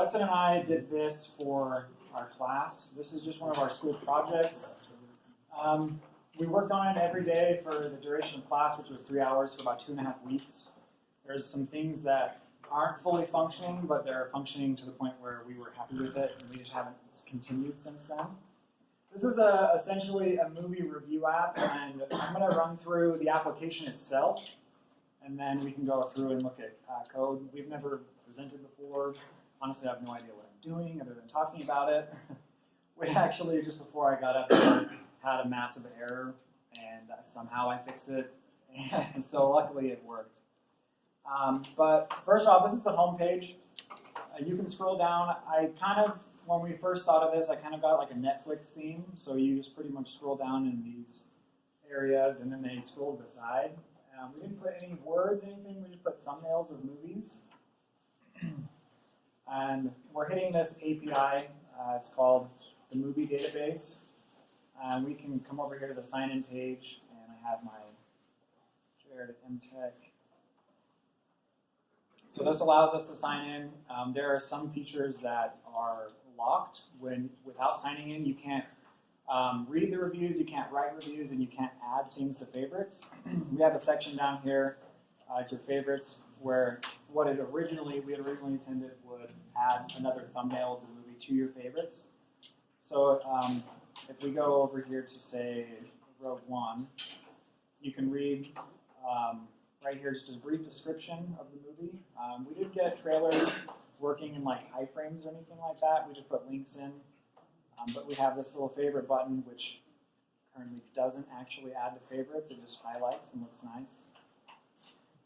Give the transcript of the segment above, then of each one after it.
Weston and I did this for our class. This is just one of our school projects. We worked on it every day for the duration of class, which was 3 hours for about 2.5 weeks. There's some things that aren't fully functioning, but they're functioning to the point where we were happy with it, and we just haven't continued since then. This is essentially a movie review app, and I'm going to run through the application itself, and then we can go through and look at code. We've never presented before. Honestly, I have no idea what I'm doing other than talking about it. We actually, just before I got up here, had a massive error, and somehow I fixed it, and so luckily it worked. But first off, this is the home page. You can scroll down. When we first thought of this, I kind of got like a Netflix theme, so you just pretty much scroll down in these areas, and then they scroll to the side. We didn't put any words, anything. We just put thumbnails of movies. And we're hitting this API. It's called the movie database. And we can come over here to the sign-in page, and I have my shared MTech. So this allows us to sign in. There are some features that are locked without signing in. You can't read the reviews, you can't write reviews, and you can't add things to favorites. We have a section down here, it's your favorites, where we had originally intended would add another thumbnail of the movie to your favorites. So if we go over here to say Rogue One, you can read right here just a brief description of the movie. We didn't get trailers working in like iframes or anything like that. We just put links in. But we have this little favorite button, which currently doesn't actually add to favorites. It just highlights and looks nice.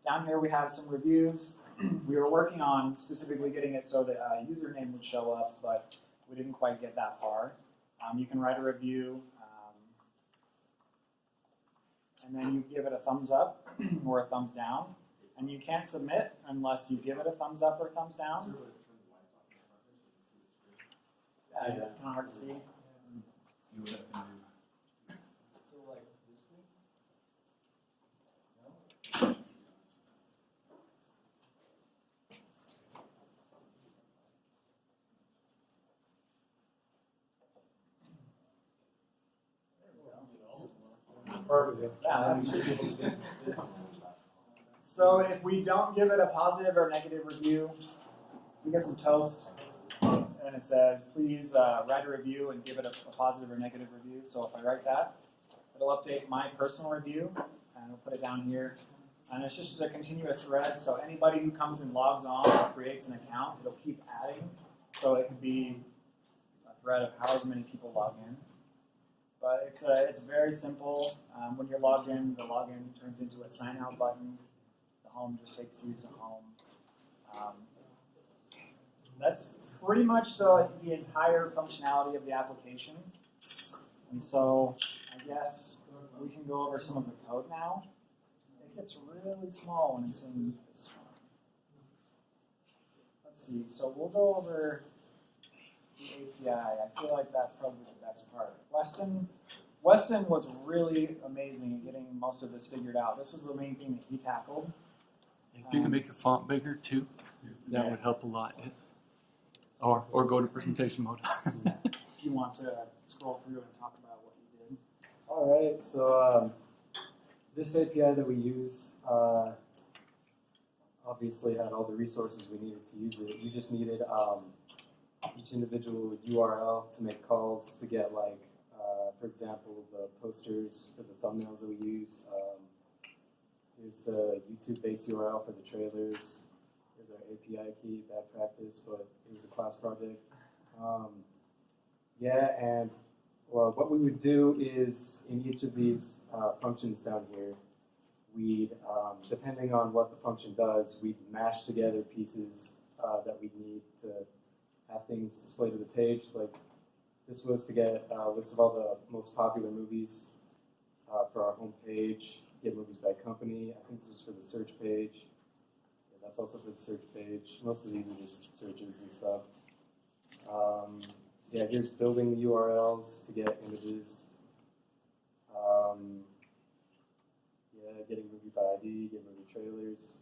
Down here we have some reviews. We were working on specifically getting it so that a username would show up, but we didn't quite get that far. You can write a review, and then you give it a thumbs up or a thumbs down. And you can't submit unless you give it a thumbs up or thumbs down. Yeah, it's kind of hard to see. See what I can do. So like this thing? No? Perfect. Yeah, that's so if we don't give it a positive or negative review, we get some toast, and it says, please write a review and give it a positive or negative review. So if I write that, it'll update my personal review, and we'll put it down here. And it's just a continuous thread, so anybody who comes and logs on or creates an account, it'll keep adding. So it could be a thread of however many people log in. But it's very simple. When you're logged in, the login turns into a sign out button. The home just takes you to home. That's pretty much the entire functionality of the application. And so I guess we can go over some of the code now. It gets really small when it's in this one. Let's see. So we'll go over the API. I feel like that's probably the best part. Weston was really amazing at getting most of this figured out. This is the main thing that he tackled. If you can make your font bigger too, that would help a lot. Or go to presentation mode. If you want to scroll through and talk about what you did. All right, so this API that we used obviously had all the resources we needed to use it. We just needed each individual URL to make calls to get, like, for example, the posters for the thumbnails that we used. Here's the YouTube base URL for the trailers. Here's our API key, bad practice, but it was a class project. And well, what we would do is in each of these functions down here, we'd, depending on what the function does, we'd mash together pieces that we need to have things displayed to the page. Like this was to get a list of all the most popular movies for our home page, get movies by company. I think this was for the search page. Yeah, that's also for the search page. Most of these are just searches and stuff. Here's building the URLs to get images. Getting movie by ID, get movie trailers.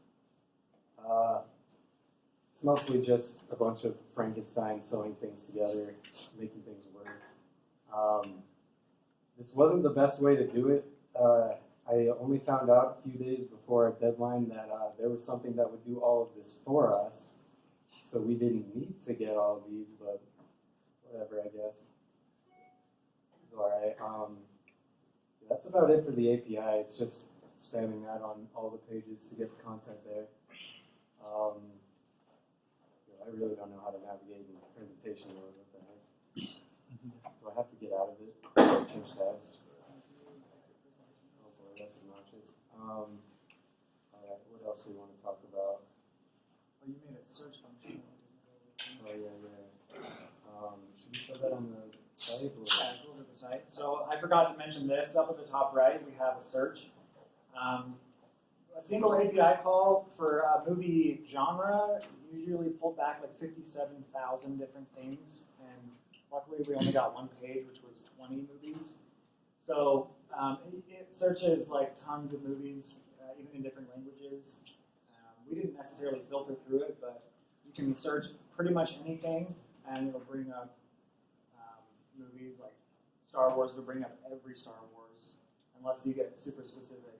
it's mostly just a bunch of Frankenstein sewing things together, making things work. This wasn't the best way to do it. I only found out a few days before our deadline that there was something that would do all of this for us. So we didn't need to get all of these, but whatever, I guess. It's alright. That's about it for the API. It's just spamming that on all the pages to get the content there. I really don't know how to navigate in presentation mode. What the heck? Do I have to get out of it? Or change tabs? Oh boy, that's obnoxious. Alright, what else do we want to talk about? Well, you made a search function. Oh yeah. Should we show that on the site? Or? Yeah, go over the site. So I forgot to mention this. Up at the top right, we have a search. A single API call for a movie genre usually pulled back like 57,000 different things, and luckily we only got one page, which was 20 movies. So it searches like tons of movies, even in different languages. We didn't necessarily filter through it, but you can search pretty much anything, and it'll bring up movies like Star Wars. It'll bring up every Star Wars, unless you get super specific.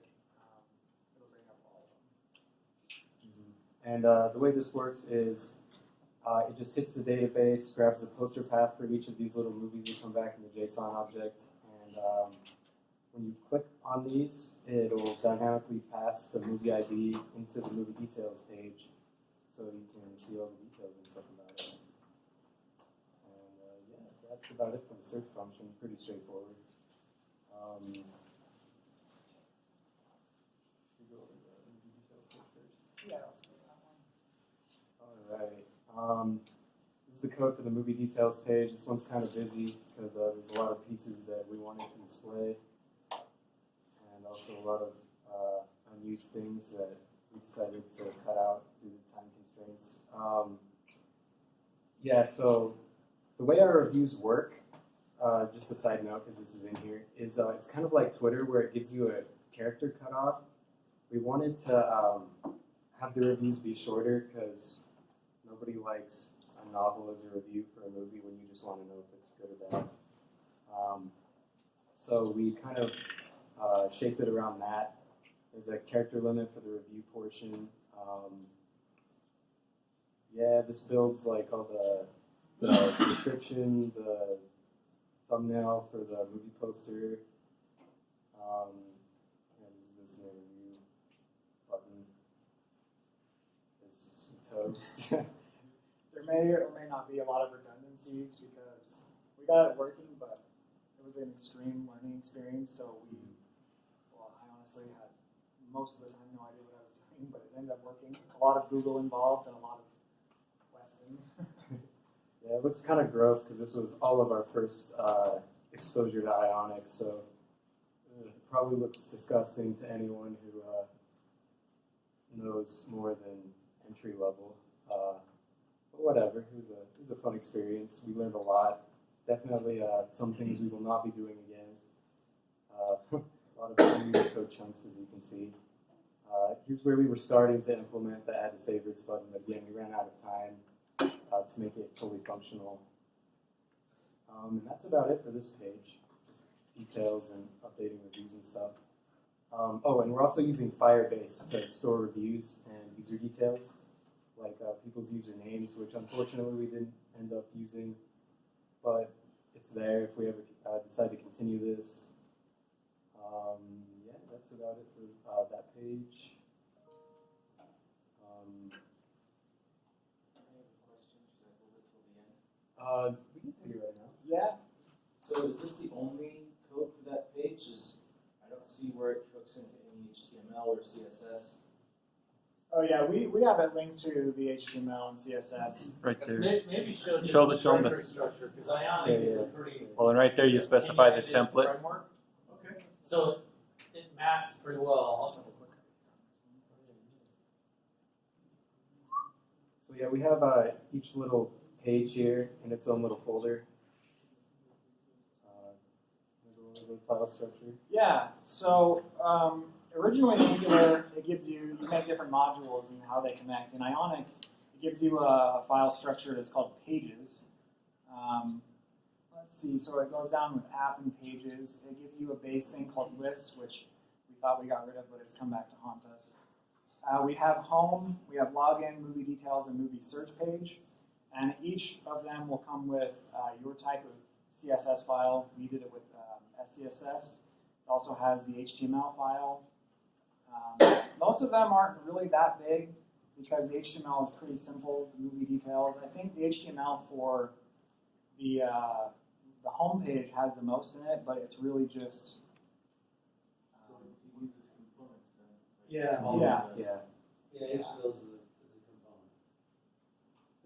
And the way this works is it just hits the database, grabs the poster path for each of these little movies that come back in the JSON object, and when you click on these, it'll dynamically pass the movie ID into the movie details page, so you can see all the details and stuff about it. And yeah, that's about it for the search function. Pretty straightforward. Should we go over the movie details page first? Yeah. Alright, this is the code for the movie details page. This one's kind of busy because there's a lot of pieces that we wanted to display, and also a lot of unused things that we decided to cut out due to time constraints. Yeah, so the way our reviews work, just a side note because this is in here, is it's kind of like Twitter where it gives you a character cutoff. We wanted to have the reviews be shorter because nobody likes a novel as a review for a movie when you just want to know if it's good or bad. So we kind of shaped it around that. There's a character limit for the review portion. Yeah, this builds like all the description, the thumbnail for the movie poster. There's this review button. There's some toast. There may or may not be a lot of redundancies because we got it working, but it was an extreme learning experience. So I honestly had most of the time no idea what I was doing, but it ended up working. A lot of Google involved and a lot of Weston. Yeah, it looks kind of gross because this was all of our first exposure to Ionic, so it probably looks disgusting to anyone who knows more than entry level. But whatever, it was a fun experience. We learned a lot. Definitely some things we will not be doing again. A lot of fun code chunks, as you can see. Here's where we were starting to implement the add to favorites button, but again, we ran out of time to make it fully functional. And that's about it for this page. Just details and updating reviews and stuff. Oh, and we're also using Firebase to store reviews and user details, like people's usernames, which unfortunately we didn't end up using, but it's there if we ever decide to continue this. Yeah, that's about it for that page. We can take it right now. Yeah. So is this the only code for that page? I don't see where it hooks into any HTML or CSS. Oh yeah, we have it linked to the HTML and CSS. Right there. Maybe show just Show the them the. directory structure, because Ionic is a pretty Well, and right there you specify the opinionated template. framework. Okay. So it maps pretty well. So yeah, we have each little page here in its own little folder. Little file structure. Yeah. So originally in Angular, it gives you make different modules and how they connect. In Ionic, it gives you a file structure that's called pages. Let's see, so it goes down with app and pages. It gives you a base thing called list, which we thought we got rid of, but it's come back to haunt us. We have home, we have login, movie details, and movie search page. And each of them will come with your type of CSS file. We did it with SCSS. It also has the HTML file. Most of them aren't really that big because the HTML is pretty simple, the movie details. I think the HTML for the home page has the most in it, but it's really just So it uses components then. Yeah. Yeah. Yeah, each of those is a component.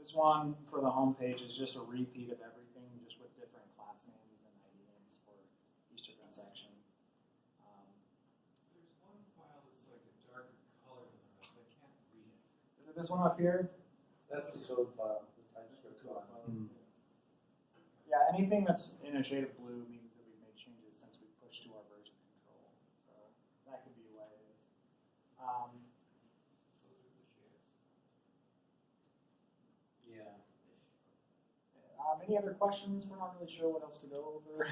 this one for the home page is just a repeat of everything, just with different class names and ID names for each different section. There's one file that's like a darker color than the rest. I can't read it. Is it this one up here? That's the code file, the TypeScript file. Yeah, anything that's in a shade of blue means that we've made changes since we pushed to our version control. So that could be what it is. Those are the JS. Yeah. Any other questions? We're not really sure what else to go over.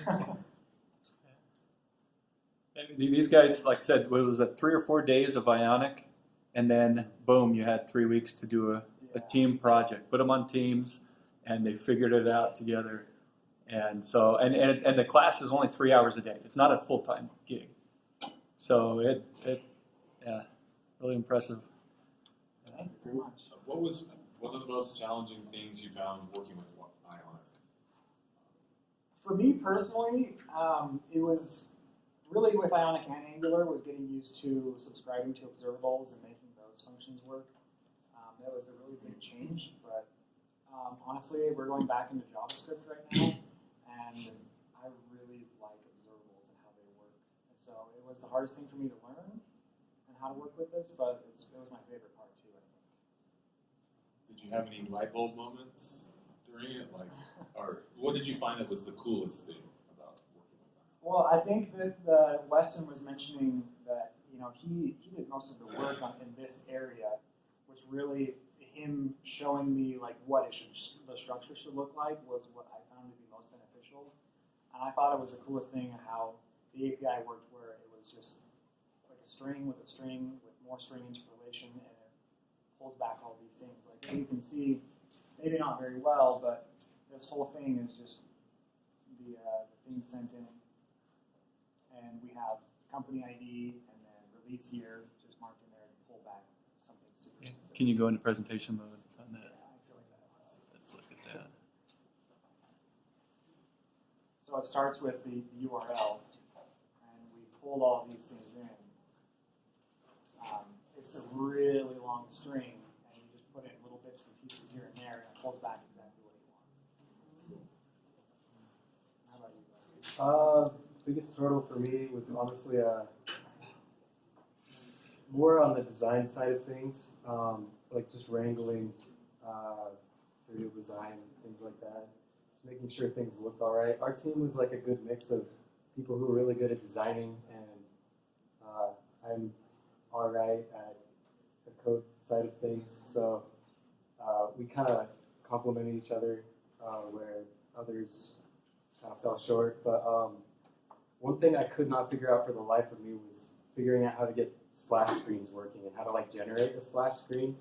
And these guys, like I said, it was 3 or 4 days of Ionic, and then boom, you had 3 weeks to do a team project. Put them on teams, and they figured it out together. And so, and the class is only 3 hours a day. It's not a full-time gig. So yeah, really impressive. Thank you very much. What was one of the most challenging things you found working with Ionic? For me personally, it was really with Ionic and Angular was getting used to subscribing to observables and making those functions work. That was a really big change, but honestly, we're going back into JavaScript right now, and I really like observables and how they work. And so it was the hardest thing for me to learn and how to work with this, but it was my favorite part too, I think. Did you have any light bulb moments during it? Like, or what did you find that was the coolest thing about working with Ionic? Well, I think that Weston was mentioning that he did most of the work in this area, which really him showing me like what the structure should look like was what I found to be most beneficial. And I thought it was the coolest thing how the API worked, where it was just like a string with more string interpolation, and it pulls back all these things. Like you can see, maybe not very well, but this whole thing is just the thing sent in. And we have company ID and then release year just marked in there to pull back something super specific. Can you go into presentation mode on Yeah, that? I feel like that was. Let's look at that. So it starts with the URL, and we pulled all these things in. It's a really long string, and you just put in little bits and pieces here and there, and it pulls back exactly what you want. How about you, Wesley? Biggest hurdle for me was honestly more on the design side of things, like just wrangling material design, things like that. Just making sure things looked all right. Our team was like a good mix of people who were really good at designing, and I'm all right at the code side of things. So we kind of complemented each other where others kind of fell short. But one thing I could not figure out for the life of me was figuring out how to get splash screens working and how to like generate a splash screen.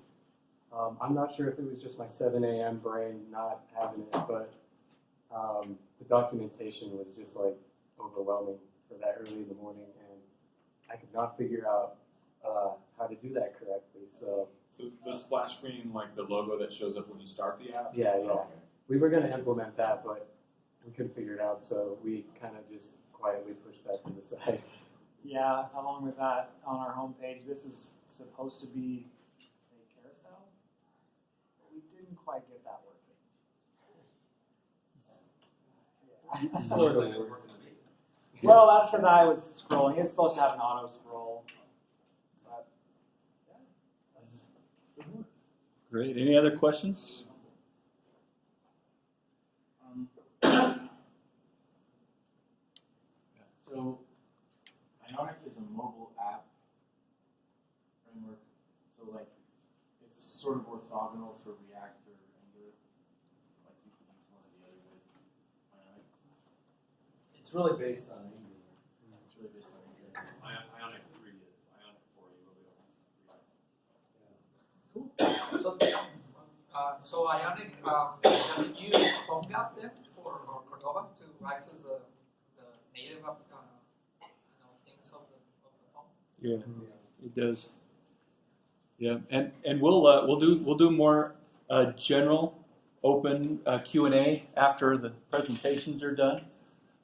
I'm not sure if it was just my 7 a.m. brain not having it, but the documentation was just like overwhelming for that early in the morning, and I could not figure out how to do that correctly. So the splash screen, like the logo that shows up when you start the app? yeah. Okay. We were going to implement that, but we couldn't figure it out, so we kind of just quietly pushed that to the side. Yeah, along with that, on our homepage, this is supposed to be a carousel, but we didn't quite get that working. Yeah. Sort of works. Well, that's because I was scrolling. It's supposed to have an auto scroll. But yeah, that's good work. Great. Any other questions? So, Ionic is a mobile app framework. So, like, it's sort of orthogonal to React or Angular? Like you could use one or the other with Ionic? It's really based on Angular. It's really based on Angular. Ionic 3 is. Ionic 4, you really don't have So Ionic, does it use PhoneGap then or Cordova to access the native things of the phone? Yeah, it does. Yeah, and we'll do more general open Q&A after the presentations are done.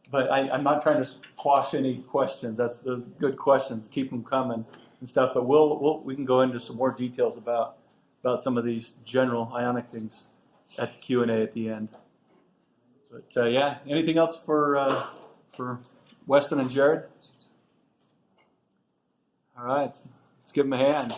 But I'm not trying to quash any questions. That's those good questions. Keep them coming and stuff. But we can go into some more details about some of these general Ionic things at the Q&A at the end. But yeah, anything else for Weston and Jared? All right, let's give them a hand.